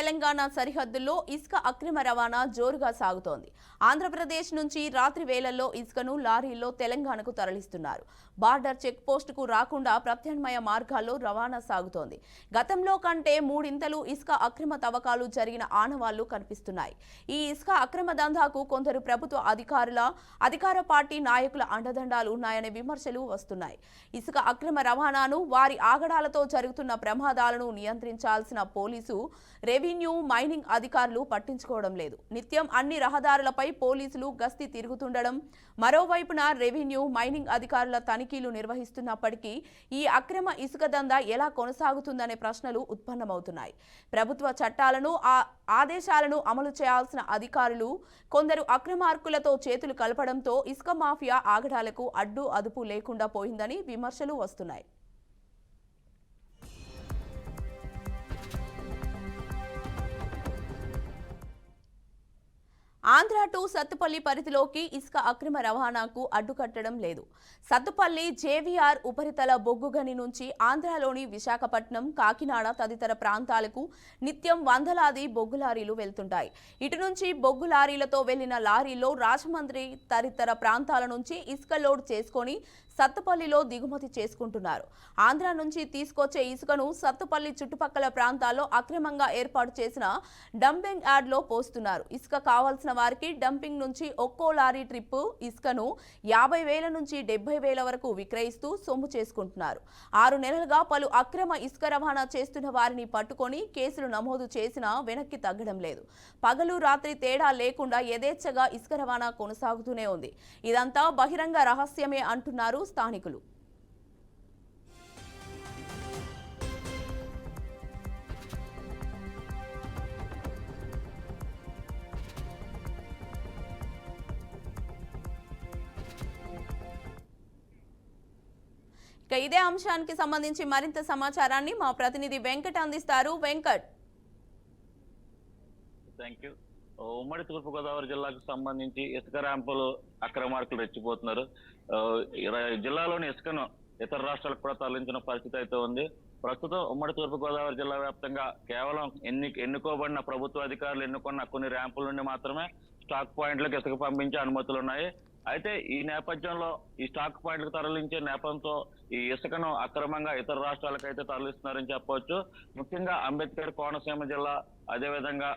తెలంగాణ సరిహద్దుల్లో ఇసుక అక్రమ రవాణా జోరుగా సాగుతోంది. ఆంధ్రప్రదేశ్ నుంచి రాత్రి వేళల్లో ఇసుకను లారీల్లో తెలంగాణకు తరలిస్తున్నారు. బార్డర్ చెక్ పోస్టుకు రాకుండా ప్రత్యామ్నాయ మార్గాల్లో రవాణా సాగుతోంది. గతంలో కంటే మూడింతలు ఇసుక అక్రమ తవ్వకాలు జరిగిన ఆనవాళ్లు కనిపిస్తున్నాయి. ఈ ఇసుక అక్రమ దందాకు కొందరు ప్రభుత్వ అధికార పార్టీ నాయకుల అండదండాలు ఉన్నాయనే విమర్శలు వస్తున్నాయి. ఇసుక అక్రమ రవాణాను, వారి ఆగడాలతో జరుగుతున్న ప్రమాదాలను నియంత్రించాల్సిన పోలీసు, రెవెన్యూ, మైనింగ్ అధికారులు పట్టించుకోవడం లేదు. నిత్యం అన్ని రహదారులపై పోలీసులు గస్తీ తిరుగుతుండడం, మరోవైపున రెవెన్యూ, మైనింగ్ అధికారుల తనిఖీలు నిర్వహిస్తున్నప్పటికీ ఈ అక్రమ ఇసుక దందా ఎలా కొనసాగుతుందనే ప్రశ్నలు ఉత్పన్నమవుతున్నాయి. ప్రభుత్వ చట్టాలను, ఆదేశాలను అమలు చేయాల్సిన అధికారులు కొందరు అక్రమార్కులతో చేతులు కలపడంతో ఇసుక మాఫియా ఆగడాలకు అడ్డు అదుపు లేకుండా పోయిందని విమర్శలు వస్తున్నాయి. ఆంధ్ర టు సత్తుపల్లి పరిధిలోకి ఇసుక అక్రమ రవాణాకు అడ్డుకట్టడం లేదు. సత్తుపల్లి జేవీఆర్ ఉపరితల బొగ్గు గని నుంచి ఆంధ్రలోని విశాఖపట్నం, కాకినాడ తదితర ప్రాంతాలకు నిత్యం వందలాది బొగ్గు లారీలు వెళ్తుంటాయి. ఇటు నుంచి బొగ్గు లారీలతో వెళ్లిన లారీల్లో రాజమండ్రి తదితర ప్రాంతాల నుంచి ఇసుక లోడ్ చేసుకొని సత్తుపల్లిలో దిగుమతి చేసుకుంటున్నారు. ఆంధ్ర నుంచి తీసుకొచ్చే ఇసుకను సత్తుపల్లి చుట్టుపక్కల ప్రాంతాల్లో అక్రమంగా ఏర్పాటు చేసిన డంపింగ్ యార్డ్లో పోస్తున్నారు. ఇసుక కావాల్సిన వారికి డంపింగ్ నుంచి ఒక్కో లారీ ట్రిప్పు ఇసుకను 50,000 నుంచి 70,000 వరకు విక్రయిస్తూ సొమ్ము చేసుకుంటున్నారు. 6 నెలలుగా పలు అక్రమ ఇసుక రవాణా చేస్తున్న వారిని పట్టుకొని కేసులు నమోదు చేసినా వెనక్కి తగ్గడం లేదు. పగలు రాత్రి తేడా లేకుండా యథేచ్ఛగా ఇసుక రవాణా కొనసాగుతూనే ఉంది. ఇదంతా బహిరంగ రహస్యమే అంటున్నారు స్థానికులు. ఇదే అంశానికి సంబంధించి మరింత సమాచారాన్ని మా ప్రతినిధి వెంకట్ అందిస్తారు. వెంకట్. Thank you. ఉమ్మడి తూర్పుగోదావరి జిల్లాకు సంబంధించి ఇసుక ర్యాంపులు అక్రమార్కులు రెచ్చిపోతున్నారు. జిల్లాలోని ఇసుకను ఇతర రాష్ట్రాలకు కూడా తరలించిన పరిస్థితి అయితే ఉంది. ప్రస్తుతం ఉమ్మడి తూర్పుగోదావరి జిల్లా వ్యాప్తంగా కేవలం ఎన్నుకోబడిన ప్రభుత్వ అధికారులు ఎన్నుకున్న కొన్ని ర్యాంపుల నుండి మాత్రమే స్టాక్ పాయింట్లకు ఇసుక పంపించే అనుమతులు ఉన్నాయి. అయితే ఈ నేపథ్యంలో ఈ స్టాక్ పాయింట్లకు తరలించే నేపథ్యంతో ఈ ఇసుకను అక్రమంగా ఇతర రాష్ట్రాలకు అయితే తరలిస్తున్నారని చెప్పవచ్చు. ముఖ్యంగా అంబేద్కర్ కోనసీమ జిల్లా, అదేవిధంగా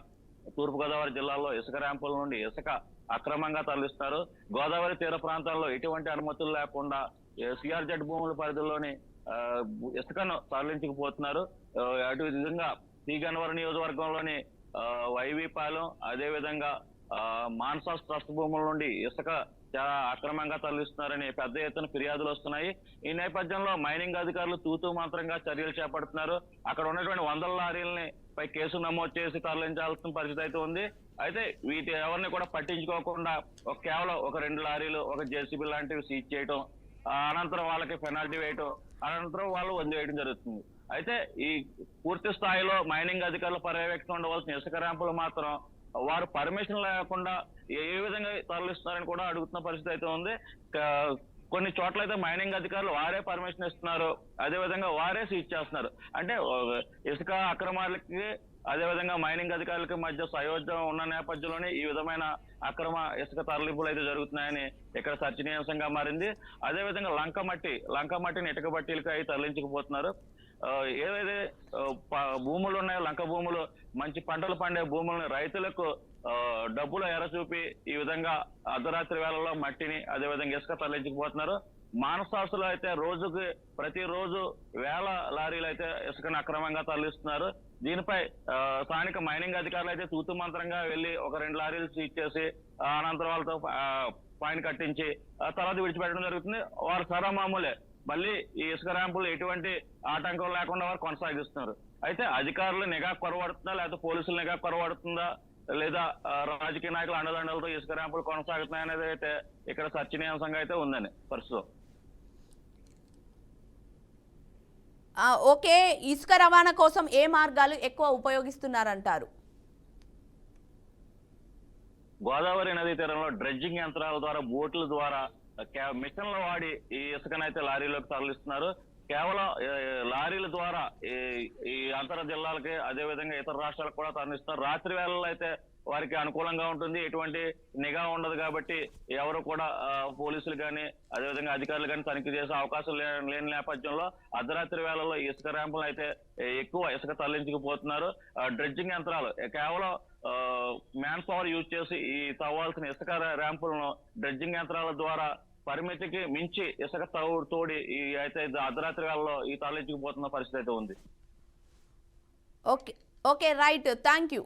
తూర్పుగోదావరి జిల్లాలో ఇసుక ర్యాంపుల నుండి ఇసుక అక్రమంగా తరలిస్తారు. గోదావరి తీర ప్రాంతాల్లో ఎటువంటి అనుమతులు లేకుండా సిఆర్జెడ్ భూముల పరిధిలోని ఇసుకను తరలించుకుపోతున్నారు. అటు విధంగా సి గన్నవరం నియోజకవర్గంలోని వైవీపాలెం, అదేవిధంగా మాన్సాస్ ట్రస్ట్ భూముల నుండి ఇసుక చాలా అక్రమంగా తరలిస్తున్నారని పెద్ద ఎత్తున ఫిర్యాదులు వస్తున్నాయి. ఈ నేపథ్యంలో మైనింగ్ అధికారులు తూతూ మంత్రంగా చర్యలు చేపడుతున్నారు. అక్కడ ఉన్నటువంటి 100 లారీలని పై కేసు నమోదు చేసి తరలించాల్సిన పరిస్థితి అయితే ఉంది. అయితే వీటి ఎవరిని కూడా పట్టించుకోకుండా కేవలం ఒక 2 లారీలు, ఒక జేసీబీ లాంటివి సీజ్ చేయటం, అనంతరం వాళ్ళకి పెనాల్టీ వేయటం, అనంతరం వాళ్ళు వదిలివేయడం జరుగుతుంది. అయితే ఈ పూర్తి స్థాయిలో మైనింగ్ అధికారుల పర్యవేక్షణ ఉండవలసిన ఇసుక ర్యాంపులు మాత్రం వారు పర్మిషన్ లేకుండా ఏ విధంగా తరలిస్తున్నారని కూడా అడుగుతున్న పరిస్థితి అయితే ఉంది. కొన్ని చోట్ల అయితే మైనింగ్ అధికారులు వారే పర్మిషన్ ఇస్తున్నారు, అదేవిధంగా వారే సీజ్ చేస్తున్నారు. అంటే ఇసుక అక్రమాలకి అదేవిధంగా మైనింగ్ అధికారులకి మధ్య సయోధ్యం ఉన్న నేపథ్యంలోనే ఈ విధమైన అక్రమ ఇసుక తరలింపులు అయితే జరుగుతున్నాయని ఇక్కడ చర్చనీయాంశంగా మారింది. అదేవిధంగా లంక మట్టిని ఇటుక బట్టీలకి అయి తరలించుకుపోతున్నారు. ఏవైతే భూములు ఉన్నాయో, లంక భూములు, మంచి పంటలు పండే భూములను రైతులకు డబ్బులు ఎరచూపి ఈ విధంగా అర్ధరాత్రి వేళల్లో మట్టిని అదేవిధంగా ఇసుక తరలించుకుపోతున్నారు. మానసాసులు అయితే ప్రతిరోజు వేల లారీలు అయితే ఇసుకను అక్రమంగా తరలిస్తున్నారు. దీనిపై స్థానిక మైనింగ్ అధికారులు అయితే తూతు మంత్రంగా వెళ్లి ఒక 2 లారీలు సీజ్ చేసి అనంతరం వాళ్ళతో ఫైన్ కట్టించి తర్వాత విడిచిపెట్టడం జరుగుతుంది. వారు సరా మామూలే మళ్ళీ ఈ ఇసుక ర్యాంపులు ఎటువంటి ఆటంకం లేకుండా వారు కొనసాగిస్తున్నారు. అయితే అధికారులు నిఘా కొరవడుతుందా, లేకపోతే పోలీసులు నిఘా కొరవడుతుందా, లేదా రాజకీయ నాయకుల అండదండలతో ఇసుక ర్యాంపులు కొనసాగుతున్నాయనేది అయితే ఇక్కడ చర్చనీయాంశంగా అయితే ఉందని ప్రస్తుతం. ఓకే, ఇసుక రవాణా కోసం ఏ మార్గాలు ఎక్కువ ఉపయోగిస్తున్నారంటారు? గోదావరి నదీ తీరంలో డ్రెడ్జింగ్ యంత్రాల ద్వారా, బోట్ల ద్వారా, మిషన్లు వాడి ఈ ఇసుకనైతే లారీలోకి తరలిస్తున్నారు. కేవలం లారీల ద్వారా ఈ అంతర్ జిల్లాలకి అదే విధంగా ఇతర రాష్ట్రాలకు కూడా తరలిస్తారు. రాత్రి వేళల్లో అయితే వారికి అనుకూలంగా ఉంటుంది, ఎటువంటి నిఘా ఉండదు కాబట్టి ఎవరు కూడా పోలీసులు కానీ అదేవిధంగా అధికారులు కానీ తనిఖీ చేసే అవకాశం లేని నేపథ్యంలో అర్ధరాత్రి వేళల్లో ఇసుక ర్యాంపులను అయితే ఎక్కువ ఇసుక తరలించుకుపోతున్నారు. డ్రెడ్జింగ్ యంత్రాలు కేవలం మ్యాన్ పవర్ యూజ్ చేసి ఈ తవ్వాల్సిన ఇసుక ర్యాంపులను డ్రెడ్జింగ్ యంత్రాల ద్వారా పరిమితికి మించి ఇసుక తోడి ఈ అయితే అర్ధరాత్రి వేళల్లో ఈ తరలించుకుపోతున్న పరిస్థితి అయితే ఉంది. Okay right, thank you.